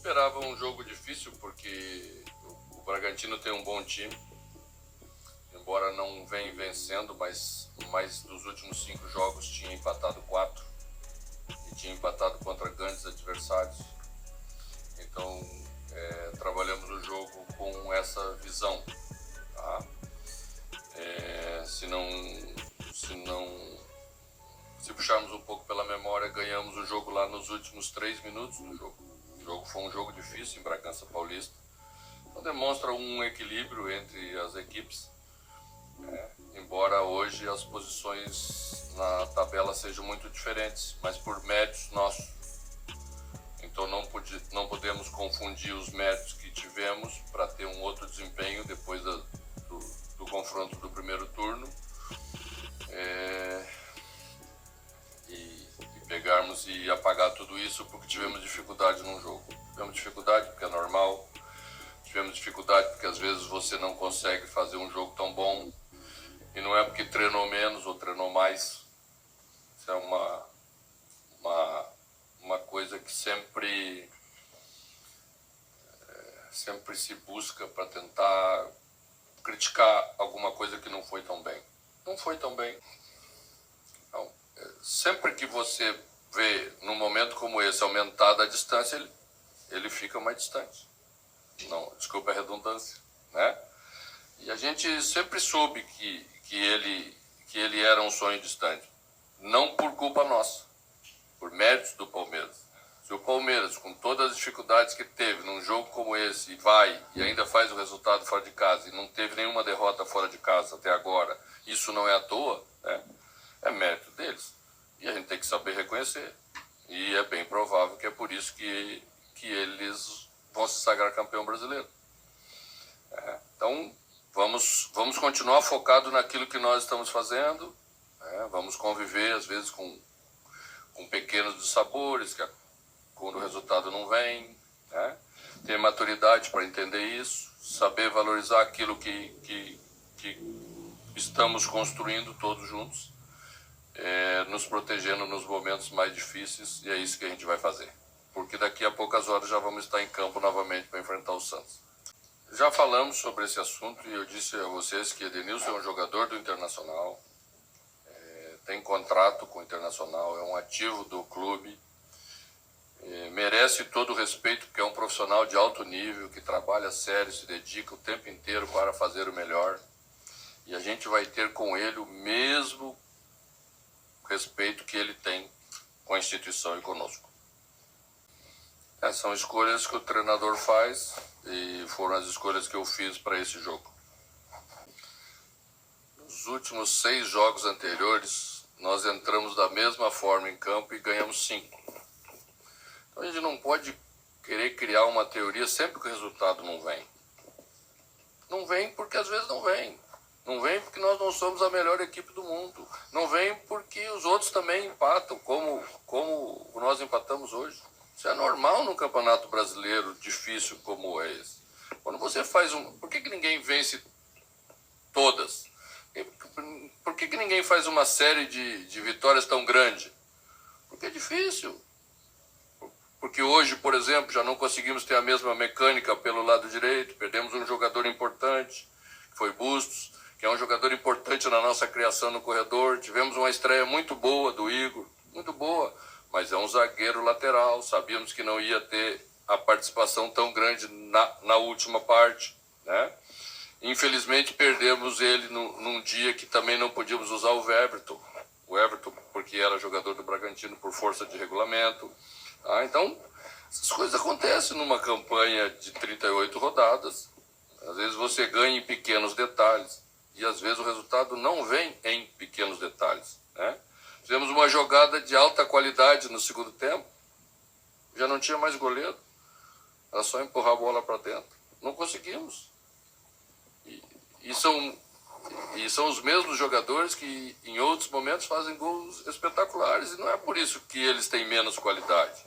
esperava um jogo difícil, porque o Bragantino tem um bom time, embora não venha vencendo, mas dos últimos 5 jogos tinha empatado 4 e tinha empatado contra grandes adversários. Então trabalhamos o jogo com essa visão, tá? Se puxarmos um pouco pela memória, ganhamos o jogo lá nos últimos 3 minutos do jogo. O jogo foi um jogo difícil em Bragança Paulista. Então demonstra um equilíbrio entre as equipes, embora hoje as posições na tabela sejam muito diferentes, mas por méritos nossos. Então não podemos confundir os méritos que tivemos para ter um outro desempenho depois do confronto do primeiro turno e pegarmos e apagar tudo isso porque tivemos dificuldade no jogo. Tivemos dificuldade porque é normal, tivemos dificuldade porque às vezes você não consegue fazer um jogo tão bom e não é porque treinou menos ou treinou mais. Isso é uma coisa que sempre se busca para tentar criticar alguma coisa que não foi tão bem. Não foi tão bem. Então, sempre que você vê, num momento como esse, aumentada a distância, ele fica mais distante. Não, desculpa a redundância, né? E a gente sempre soube que ele era um sonho distante. Não por culpa nossa, por méritos do Palmeiras. Se o Palmeiras, com todas as dificuldades que teve num jogo como esse, e ainda faz o resultado fora de casa, e não teve nenhuma derrota fora de casa até agora, isso não é à toa, né? É mérito deles. E a gente tem que saber reconhecer. E é bem provável que é por isso que eles vão se sagrar campeão brasileiro. Então, vamos continuar focado naquilo que nós estamos fazendo, vamos conviver, às vezes, com pequenos dissabores, quando o resultado não vem, né? Ter maturidade para entender isso, saber valorizar aquilo que estamos construindo todos juntos, nos protegendo nos momentos mais difíceis, e é isso que a gente vai fazer. Porque daqui a poucas horas já vamos estar em campo novamente para enfrentar o Santos. Já falamos sobre esse assunto e eu disse a vocês que Edenilson é um jogador do Internacional, tem contrato com o Internacional, é um ativo do clube, merece todo o respeito porque é um profissional de alto nível, que trabalha sério, se dedica o tempo inteiro para fazer o melhor. E a gente vai ter com ele o mesmo respeito que ele tem com a instituição e conosco. São escolhas que o treinador faz e foram as escolhas que eu fiz para esse jogo. Nos últimos 6 jogos anteriores, nós entramos da mesma forma em campo e ganhamos 5. Então a gente não pode querer criar uma teoria sempre que o resultado não vem. Não vem porque às vezes não vem. Não vem porque nós não somos a melhor equipe do mundo. Não vem porque os outros também empatam, como nós empatamos hoje. Isso é normal num campeonato brasileiro difícil como esse. Quando você faz por que ninguém vence todas? Por que ninguém faz uma série de vitórias tão grande? Porque é difícil. Porque hoje, por exemplo, já não conseguimos ter a mesma mecânica pelo lado direito, perdemos um jogador importante, que foi Bustos, que é um jogador importante na nossa criação no corredor. Tivemos uma estreia muito boa do Igor, muito boa, mas é um zagueiro lateral, sabíamos que não ia ter a participação tão grande na última parte, né? Infelizmente perdemos ele num dia que também não podíamos usar o Everton, porque era jogador do Bragantino por força de regulamento. Então, essas coisas acontecem numa campanha de 38 rodadas. Às vezes você ganha em pequenos detalhes e às vezes o resultado não vem em pequenos detalhes, né? Fizemos uma jogada de alta qualidade no segundo tempo, já não tinha mais goleiro, era só empurrar a bola para dentro. Não conseguimos. E são os mesmos jogadores que em outros momentos fazem gols espetaculares, e não é por isso que eles têm menos qualidade.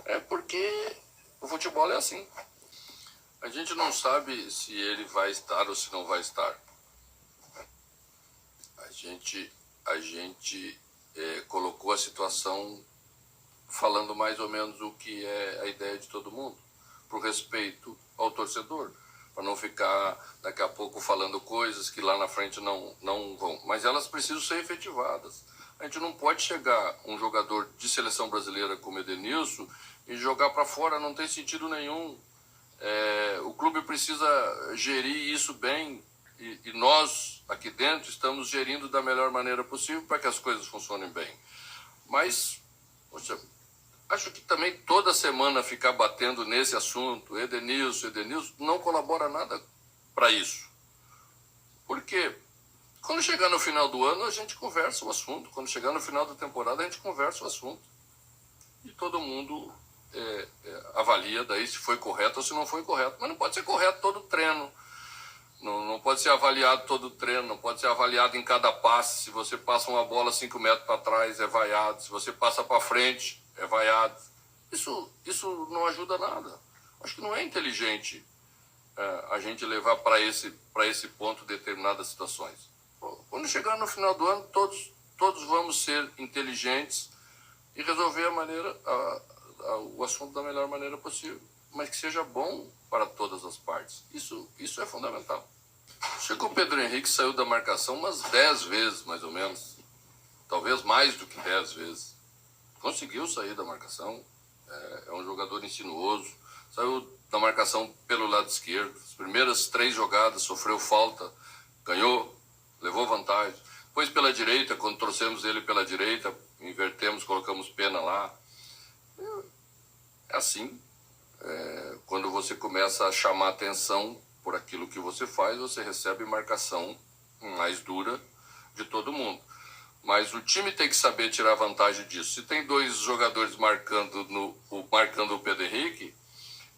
É porque o futebol é assim. A gente não sabe se ele vai estar ou se não vai estar. A gente colocou a situação falando mais ou menos o que é a ideia de todo mundo. pro respeito ao torcedor, para não ficar daqui a pouco falando coisas que lá na frente não vão. Mas elas precisam ser efetivadas. A gente não pode chegar um jogador de seleção brasileira como Edenilson e jogar para fora, não tem sentido nenhum. O clube precisa gerir isso bem e nós aqui dentro estamos gerindo da melhor maneira possível para que as coisas funcionem bem. Mas, poxa, acho que também toda semana ficar batendo nesse assunto, Edenilson, não colabora nada para isso. Porque quando chegar no final do ano a gente conversa o assunto, quando chegar no final da temporada a gente conversa o assunto. E todo mundo avalia daí se foi correto ou se não foi correto. Mas não pode ser correto todo treino. Não pode ser avaliado todo treino, não pode ser avaliado em cada passe. Se você passa uma bola 5 metros para trás, é vaiado. Se você passa para frente, é vaiado. Isso não ajuda nada. Acho que não é inteligente a gente levar para esse ponto determinadas situações. Quando chegar no final do ano, todos vamos ser inteligentes e resolver o assunto da melhor maneira possível, mas que seja bom para todas as partes. Isso é fundamental. Chegou o Pedro Henrique, saiu da marcação umas 10 vezes, mais ou menos. Talvez mais do que 10 vezes. Conseguiu sair da marcação. É um jogador insinuoso. Saiu da marcação pelo lado esquerdo. As primeiras 3 jogadas sofreu falta, ganhou, levou vantagem. Depois pela direita, quando trouxemos ele pela direita, invertemos, colocamos Pena lá. É assim. Quando você começa a chamar atenção por aquilo que você faz, você recebe marcação mais dura de todo mundo. Mas o time tem que saber tirar vantagem disso. Se tem 2 jogadores marcando o Pedro Henrique,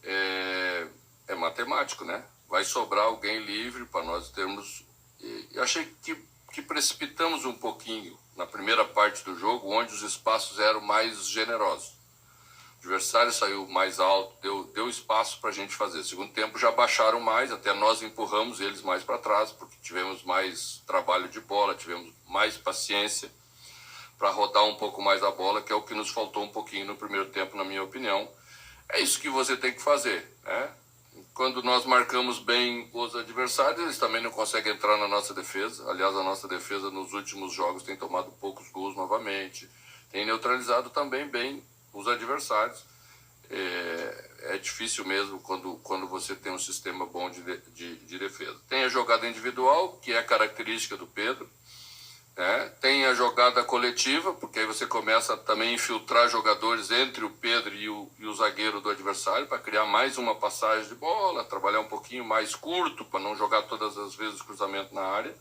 é matemático, né? Vai sobrar alguém livre para nós termos... Eu achei que precipitamos um pouquinho na primeira parte do jogo, onde os espaços eram mais generosos. O adversário saiu mais alto, deu espaço para a gente fazer. Segundo tempo já baixaram mais, até nós empurramos eles mais para trás, porque tivemos mais trabalho de bola, tivemos mais paciência para rodar um pouco mais a bola, que é o que nos faltou um pouquinho no primeiro tempo, na minha opinião. É isso que você tem que fazer, né? Quando nós marcamos bem os adversários, eles também não conseguem entrar na nossa defesa. Aliás, a nossa defesa nos últimos jogos tem tomado poucos gols novamente, tem neutralizado também bem os adversários. É difícil mesmo quando você tem um sistema bom de defesa. Tem a jogada individual, que é a característica do Pedro, né? Tem a jogada coletiva, porque aí você começa também a infiltrar jogadores entre o Pedro e o zagueiro do adversário para criar mais uma passagem de bola, trabalhar um pouquinho mais curto para não jogar todas as vezes cruzamento na área.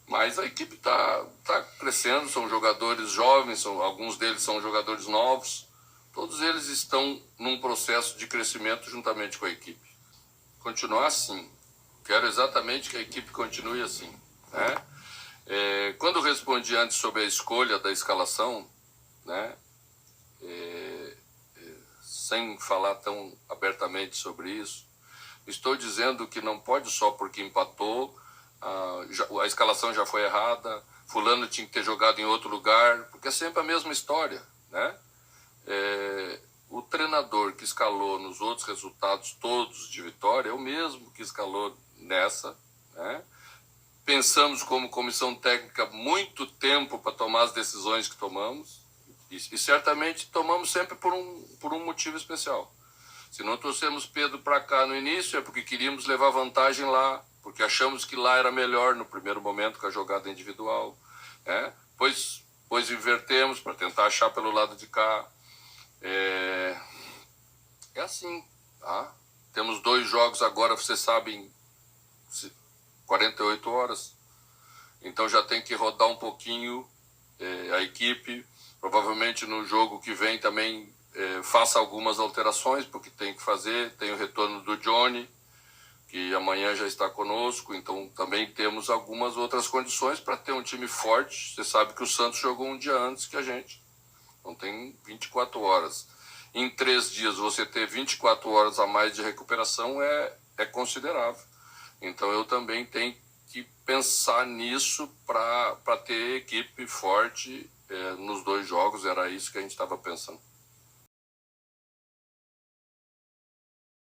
Mas a equipe está crescendo, são jogadores jovens, alguns deles são jogadores novos. Todos eles estão num processo de crescimento juntamente com a equipe. Continuar assim. Quero exatamente que a equipe continue assim, né? Quando eu respondi antes sobre a escolha da escalação, né, sem falar tão abertamente sobre isso, estou dizendo que não pode só porque empatou, a escalação já foi errada, fulano tinha que ter jogado em outro lugar, porque é sempre a mesma história, né? O treinador que escalou nos outros resultados todos de vitória é o mesmo que escalou nessa, né? Pensamos como comissão técnica muito tempo para tomar as decisões que tomamos e certamente tomamos sempre por um motivo especial. Se não trouxemos Pedro para cá no início é porque queríamos levar vantagem lá, porque achamos que lá era melhor no primeiro momento com a jogada individual, né? Pois invertemos para tentar achar pelo lado de cá. É assim, tá? Temos 2 jogos agora, vocês sabem, 48 horas. Então já tem que rodar um pouquinho a equipe. Provavelmente no jogo que vem também faça algumas alterações, porque tem que fazer. Tem o retorno do Johnny, que amanhã já está conosco. Então também temos algumas outras condições para ter um time forte. Você sabe que o Santos jogou um dia antes que a gente. Então tem 24 horas. Em 3 dias você ter 24 horas a mais de recuperação é considerável. Então eu também tenho que pensar nisso para ter equipe forte nos 2 jogos. Era isso que a gente estava pensando.